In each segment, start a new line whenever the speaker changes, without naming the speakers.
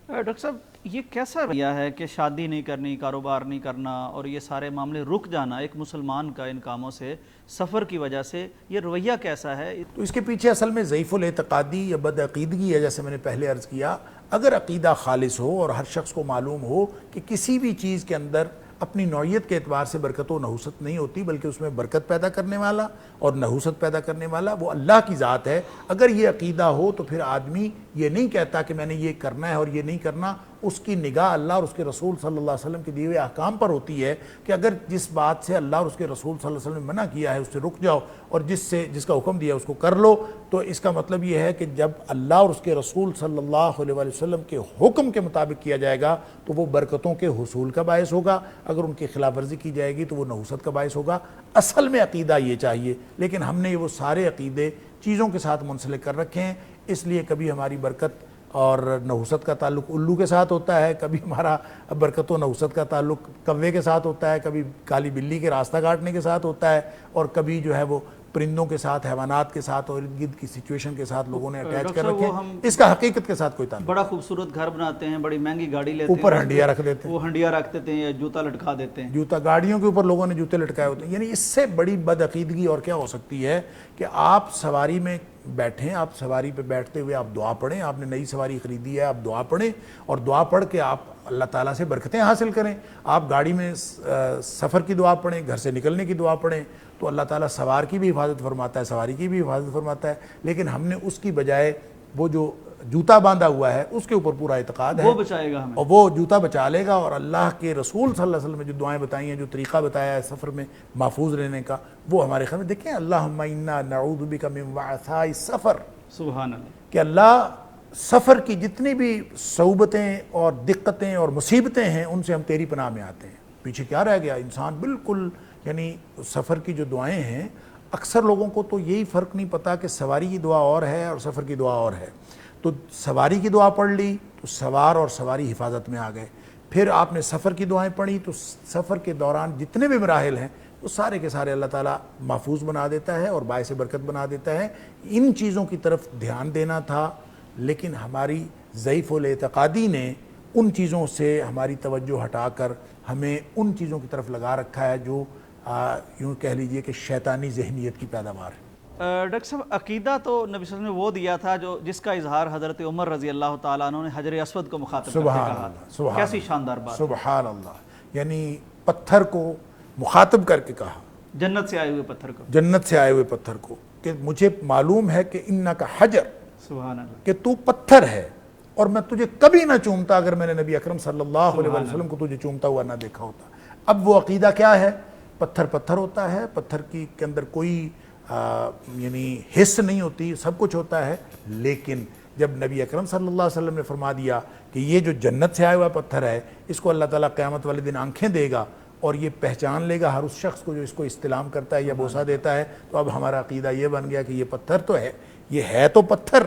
Doctor صاحب یہ کیسا رویہ ہے کہ شادی نہیں کرنی، کاروبار نہیں کرنا اور یہ سارے معاملے رک جانا ایک مسلمان کا ان کاموں سے سفر کی وجہ سے، یہ رویہ کیسا ہے؟
تو اس کے پیچھے اصل میں ضعیف الاعتقادی یا بد عقیدگی ہے، جیسے میں نے پہلے عرض کیا۔ اگر عقیدہ خالص ہو اور ہر شخص کو معلوم ہو کہ کسی بھی چیز کے اندر اپنی نوعیت کے اعتبار سے برکت و نحوست نہیں ہوتی، بلکہ اس میں برکت پیدا کرنے والا اور نحوست پیدا کرنے والا وہ اللہ کی ذات ہے، اگر یہ عقیدہ ہو تو پھر آدمی یہ نہیں کہتا کہ میں نے یہ کرنا ہے اور یہ نہیں کرنا۔ اس کی نگاہ اللہ اور اس کے رسول صلی اللہ علیہ وسلم کے دیے ہوئے احکام پر ہوتی ہے کہ اگر جس بات سے اللہ اور اس کے رسول صلی اللہ علیہ وسلم نے منع کیا ہے اس سے رک جاؤ، اور جس کا حکم دیا اس کو کر لو۔ تو اس کا مطلب یہ ہے کہ جب اللہ اور اس کے رسول صلی اللہ علیہ وسلم کے حکم کے مطابق کیا جائے گا تو وہ برکتوں کے حصول کا باعث ہوگا، اگر ان کی خلاف ورزی کی جائے گی تو وہ نحوست کا باعث ہوگا۔ اصل میں عقیدہ یہ چاہیے، لیکن ہم نے وہ سارے عقیدے چیزوں کے ساتھ منسلک کر رکھے ہیں، اس لیے کبھی ہماری برکت اور نحوست کا تعلق الو کے ساتھ ہوتا ہے، کبھی ہمارا برکت و نحوست کا تعلق کوے کے ساتھ ہوتا ہے، کبھی کالی بلی کے راستہ کاٹنے کے ساتھ ہوتا ہے، اور کبھی جو ہے وہ پرندوں کے ساتھ، حیوانات کے ساتھ اور ارد گرد کی سچویشن کے ساتھ لوگوں نے اٹیچ کر رکھے ہیں۔ اس کا حقیقت کے ساتھ کوئی تعلق۔
بڑا خوبصورت گھر بناتے ہیں، بڑی مہنگی گاڑی لیتے ہیں،
اوپر ہنڈیا رکھ دیتے ہیں،
وہ ہنڈیا رکھ دیتے ہیں یا جوتا لٹکا دیتے ہیں،
جوتا گاڑیوں کے اوپر لوگوں نے جوتے لٹکائے ہوتے ہیں۔ یعنی اس سے بڑی بد عقیدگی اور کیا ہو سکتی ہے کہ آپ سواری میں بیٹھیں، آپ سواری پہ بیٹھتے ہوئے آپ دعا پڑھیں، آپ نے نئی سواری خریدی ہے آپ دعا پڑھیں، اور دعا پڑھ کے آپ اللہ تعالیٰ سے برکتیں حاصل کریں۔ آپ گاڑی میں سفر کی دعا پڑھیں، گھر سے نکلنے کی دعا پڑھیں، تو اللہ تعالیٰ سوار کی بھی حفاظت فرماتا ہے، سواری کی بھی حفاظت فرماتا ہے۔ لیکن ہم نے اس کی بجائے وہ جو جوتا باندھا ہوا ہے اس کے اوپر پورا اعتقاد ہے،
وہ بچائے گا ہمیں،
اور وہ جوتا بچا لے گا، اور اللہ کے رسول صلی اللہ علیہ وسلم نے جو دعائیں بتائی ہیں، جو طریقہ بتایا ہے سفر میں محفوظ رہنے کا، وہ ہمارے خیال میں دیکھیں، اللہم انا نعوذ بک من وعثاء السفر،
سبحان اللہ،
کہ اللہ سفر کی جتنی بھی صعوبتیں اور دقتیں اور مصیبتیں ہیں ان سے ہم تیری پناہ میں آتے ہیں۔ پیچھے کیا رہ گیا انسان بالکل، یعنی سفر کی جو دعائیں ہیں، اکثر لوگوں کو تو یہی فرق نہیں پتا کہ سواری کی دعا اور ہے اور سفر کی دعا اور ہے۔ تو سواری کی دعا پڑھ لی تو سوار اور سواری حفاظت میں آ گئے، پھر آپ نے سفر کی دعائیں پڑھی تو سفر کے دوران جتنے بھی مراحل ہیں وہ سارے کے سارے اللہ تعالیٰ محفوظ بنا دیتا ہے اور باعث برکت بنا دیتا ہے۔ ان چیزوں کی طرف دھیان دینا تھا، لیکن ہماری ضعیف الاعتقادی نے ان چیزوں سے ہماری توجہ ہٹا کر ہمیں ان چیزوں کی طرف لگا رکھا ہے جو یوں کہہ لیجئے کہ شیطانی ذہنیت کی پیداوار ہے۔
ڈاکٹر صاحب عقیدہ تو نبی صلی اللہ علیہ وسلم نے وہ دیا تھا جس کا اظہار حضرت عمر رضی اللہ تعالیٰ عنہ نے حجر اسود کو مخاطب کر کے کہا،
سبحان
کیسی شاندار بات،
سبحان اللہ، یعنی پتھر کو مخاطب کر کے کہا،
جنت سے آئے ہوئے پتھر کو،
جنت سے آئے ہوئے پتھر کو، کہ مجھے معلوم ہے کہ انکا حجر،
سبحان اللہ،
کہ تو پتھر ہے اور میں تجھے کبھی نہ چومتا اگر میں نے نبی اکرم صلی اللہ علیہ وسلم کو تجھے چومتا ہوا نہ دیکھا ہوتا۔ اب وہ عقیدہ کیا ہے؟ پتھر پتھر ہوتا ہے، پتھر کے اندر کوئی یعنی حس نہیں ہوتی، سب کچھ ہوتا ہے، لیکن جب نبی اکرم صلی اللہ علیہ وسلم نے فرما دیا کہ یہ جو جنت سے آیا ہوا پتھر ہے اس کو اللہ تعالیٰ قیامت والے دن آنکھیں دے گا اور یہ پہچان لے گا ہر اس شخص کو جو اس کو استلام کرتا ہے یا بوسہ دیتا ہے، تو اب ہمارا عقیدہ یہ بن گیا کہ یہ پتھر تو ہے، یہ ہے تو پتھر،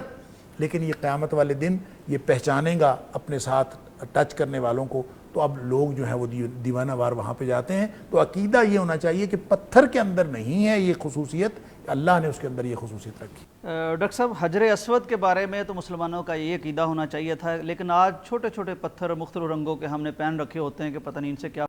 لیکن یہ قیامت والے دن یہ پہچانے گا اپنے ساتھ ٹچ کرنے والوں کو، تو اب لوگ جو ہیں وہ دیوانہ وار وہاں پہ جاتے ہیں۔ تو عقیدہ یہ ہونا چاہیے کہ پتھر کے اندر نہیں ہے یہ خصوصیت، اللہ نے اس کے اندر یہ خصوصیت رکھی۔
ڈاکٹر صاحب حجر اسود کے بارے میں تو مسلمانوں کا یہ عقیدہ ہونا چاہیے تھا، لیکن آج چھوٹے چھوٹے پتھر مختلف رنگوں کے ہم نے پہن رکھے ہوتے ہیں کہ پتہ نہیں ان سے کیا